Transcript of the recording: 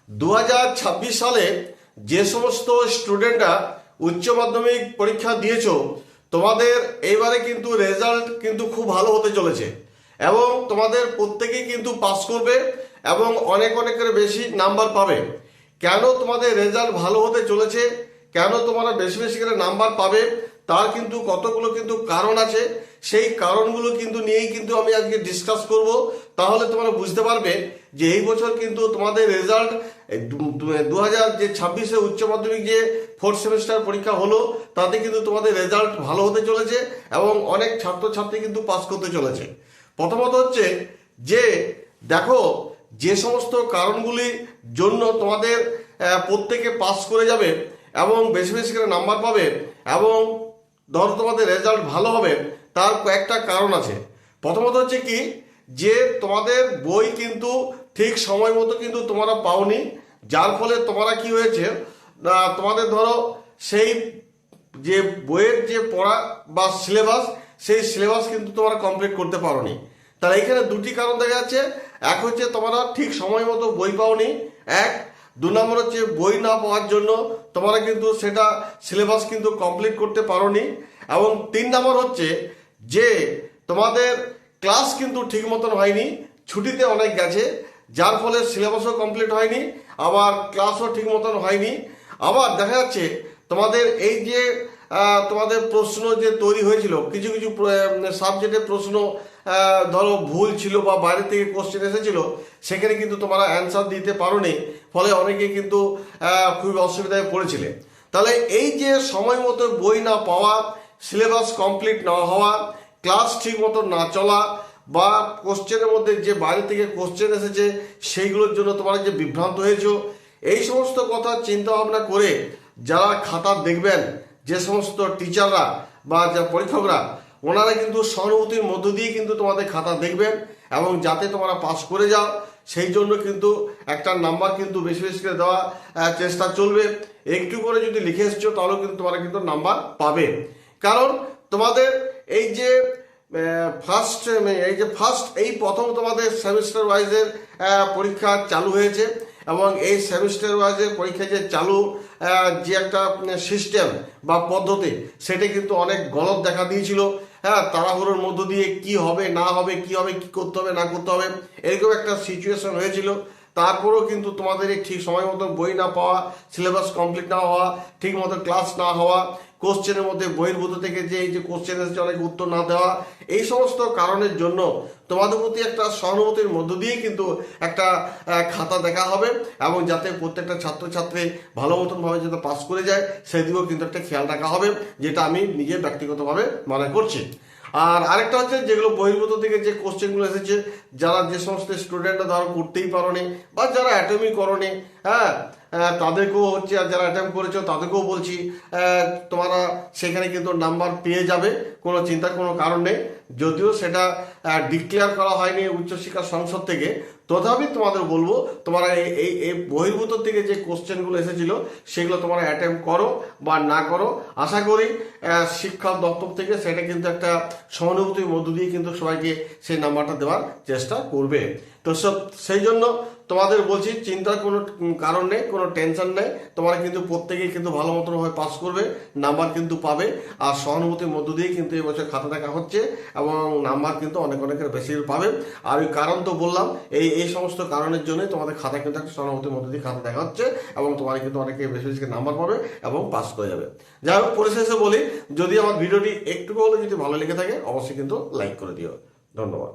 2026 সালে যে সমস্ত স্টুডেন্টরা উচ্চ মাধ্যমিক পরীক্ষা দিয়েছো তোমাদের এইবারে কিন্তু রেজাল্ট কিন্তু খুব ভালো হতে চলেছে এবং তোমাদের প্রত্যেকেই কিন্তু পাস করবে এবং অনেকের বেশি নাম্বার পাবে। কেন তোমাদের রেজাল্ট ভালো হতে চলেছে, কেন তোমরা বেশি বেশি করে নাম্বার পাবে, তার কিন্তু কতগুলো কিন্তু কারণ আছে। সেই কারণগুলো কিন্তু নিয়েই কিন্তু আমি আজকে ডিসকাস করব। তাহলে তোমরা বুঝতে পারবে যে এই বছর কিন্তু তোমাদের রেজাল্ট 2026 উচ্চ মাধ্যমিক যে 4th সেমিস্টার পরীক্ষা হলো তাতে কিন্তু তোমাদের রেজাল্ট ভালো হতে চলেছে এবং অনেক ছাত্রছাত্রী কিন্তু পাস করতে চলেছে। প্রথমত হচ্ছে যে দেখো, যে সমস্ত কারণগুলির জন্য তোমাদের প্রত্যেকে পাস করে যাবে এবং বেশি বেশি করে নাম্বার পাবে এবং ধরো তোমাদের রেজাল্ট ভালো হবে, তার কয়েকটা কারণ আছে। প্রথমত হচ্ছে কি, যে তোমাদের বই কিন্তু ঠিক সময় মতো কিন্তু তোমরা পাওনি, যার ফলে তোমরা কি হয়েছে, তোমাদের ধরো সেই যে বইয়ের যে পড়া বা সিলেবাস, সেই সিলেবাস কিন্তু তোমরা কমপ্লিট করতে পারোনি। তাহলে এখানে দুটি কারণ দেখা যাচ্ছে। এক হচ্ছে তোমরা ঠিক সময় মতো বই পাওনি, এক। 2 নম্বর হচ্ছে বই না পাওয়ার জন্য তোমরা কিন্তু সেটা সিলেবাস কিন্তু কমপ্লিট করতে পারোনি এবং 3 নম্বর হচ্ছে যে তোমাদের ক্লাস কিন্তু ঠিক মতন হয়নি, ছুটিতে অনেক গেছে, যার ফলে সিলেবাসও কমপ্লিট হয়নি, আবার ক্লাসও ঠিক মতন হয়নি। আবার দেখা যাচ্ছে তোমাদের এই যে তোমাদের প্রশ্ন যে তৈরি হয়েছিল, কিছু কিছু সাবজেক্টের প্রশ্ন ধরো ভুল ছিল বা বাইরে থেকে কোশ্চেন এসেছিল, সেখানে কিন্তু তোমরা অ্যান্সার দিতে পারোনি, ফলে অনেকে কিন্তু খুব অসুবিধায় পড়েছিলে। তাহলে এই যে সময় মতো বই না পাওয়া, সিলেবাস কমপ্লিট না হওয়া, ক্লাস ঠিক মতো না চলা বা কোশ্চেনের মধ্যে যে বাইরে থেকে কোশ্চেন এসেছে সেইগুলোর জন্য তোমরা যে বিভ্রান্ত হয়েছো, এই সমস্ত কথা চিন্তা ভাবনা করে যারা খাতা দেখবেন, যে সমস্ত টিচাররা বা যা পরীক্ষকরা, ওনারা কিন্তু সহানুভূতির মধ্য দিয়ে কিন্তু তোমাদের খাতা দেখবেন এবং যাতে তোমরা পাস করে যাও সেই জন্য কিন্তু একটা নাম্বার কিন্তু বেশি বেশি করে দেওয়া চেষ্টা চলবে। একটু করে যদি লিখে এসছো তাহলেও কিন্তু তোমরা কিন্তু নাম্বার পাবে। কারণ তোমাদের এই যে এই প্রথম তোমাদের সেমিস্টার ওয়াইজের পরীক্ষা চালু হয়েছে এবং এই সেমিস্টার ওয়াইজের পরীক্ষা যে চালু যে একটা সিস্টেম বা পদ্ধতি, সেটা কিন্তু অনেক গলত দেখা দিয়েছিল। তাড়াহুড়োর মধ্য দিয়ে কি হবে না হবে, কি হবে কি করতে হবে না করতে হবে, এরকম একটা সিচুয়েশন হয়েছিল। তারপরেও কিন্তু তোমাদের এই ঠিক সময় মতো বই না পাওয়া, সিলেবাস কমপ্লিট না হওয়া, ঠিক মতো ক্লাস না হওয়া, কোশ্চেনের মধ্যে বহির্ভূত থেকে যে এই যে কোশ্চেন এসেছে অনেক উত্তর না দেওয়া, এই সমস্ত কারণের জন্য তোমাদের প্রতি একটা সহানুভূতির মধ্য দিয়ে কিন্তু একটা খাতা দেখা হবে এবং যাতে প্রত্যেকটা ছাত্রছাত্রী ভালো মতনভাবে যাতে পাস করে যায় সেদিকেও কিন্তু একটা খেয়াল রাখা হবে, যেটা আমি নিজে ব্যক্তিগতভাবে মনে করছি। আর আরেকটা হচ্ছে, যেগুলো বহির্ভূত থেকে যে কোশ্চেনগুলো এসেছে, যারা যে সমস্ত স্টুডেন্টরা ধরো করতেই পারোনি বা যারা অ্যাটেম্পই করোনি, তাদেরকেও হচ্ছে, আর যারা অ্যাটেম্প করেছো তাদেরকেও বলছি, তোমরা সেখানে কিন্তু নাম্বার পেয়ে যাবে, কোনো চিন্তার কোনো কারণ নেই। যদিও সেটা ডিক্লেয়ার করা হয়নি উচ্চশিক্ষা সংসদ থেকে, তথাপি তোমাদের বলবো তোমরা এই বহির্ভূত থেকে যে কোশ্চেনগুলো এসেছিল সেগুলো তোমরা অ্যাটেম্প করো বা না করো। আশা করি শিক্ষা দপ্তর থেকে সেটা কিন্তু একটা সহানুভূতির মধ্য দিয়ে কিন্তু সবাইকে সেই নাম্বারটা দেওয়ার চেষ্টা করবে। তো সেই জন্য তোমাদের বলছি, চিন্তার কোনো কারণ নেই, কোনো টেনশন নেই, তোমরা কিন্তু প্রত্যেকেই কিন্তু ভালো মতনভাবে পাস করবে, নাম্বার কিন্তু পাবে। আর সহানুভূতির মধ্য দিয়ে কিন্তু এবছর খাতা দেখা হচ্ছে এবং নাম্বার কিন্তু অনেকের বেশি পাবে। আর ওই কারণ তো বললাম, এই সমস্ত কারণের জন্যই তোমাদের খাতা কিন্তু একটা সহানুভূতির মধ্য দিয়ে খাতা দেখা হচ্ছে এবং তোমরা কিন্তু অনেকে বেশি বেশি নাম্বার পাবে এবং পাস করে যাবে। যাই হোক, পরিশেষে বলি, যদি আমার ভিডিওটি একটু হলে যদি ভালো লেগে থাকে অবশ্যই কিন্তু লাইক করে দিও। ধন্যবাদ।